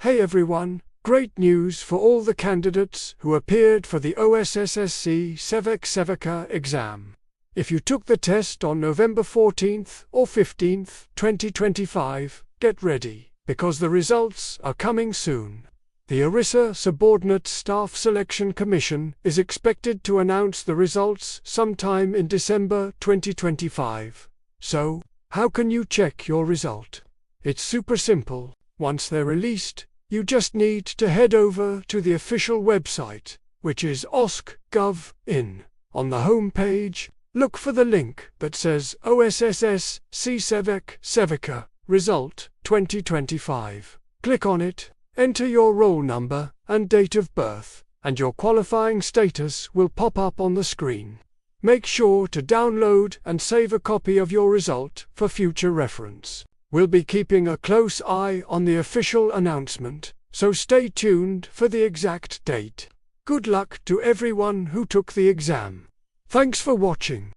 Hey everyone, great news for all the candidates who appeared for the OSSSC Sevak Sevika exam. If you took the test on November 14th or 15th, 2025, get ready, because the results are coming soon. The Odisha Subordinate Staff Selection Commission is expected to announce the results sometime in December 2025. So, how can you check your result? It's super simple. Once they're released, you just need to head over to the official website, which is OSSSC.gov.in. On the home page, look for the link that says OSSSC Sevak Sevika Result 2025. Click on it, enter your roll number and date of birth, and your qualifying status will pop up on the screen. Make sure to download and save a copy of your result for future reference. We'll be keeping a close eye on the official announcement, so stay tuned for the exact date. Good luck to everyone who took the exam. Thanks for watching.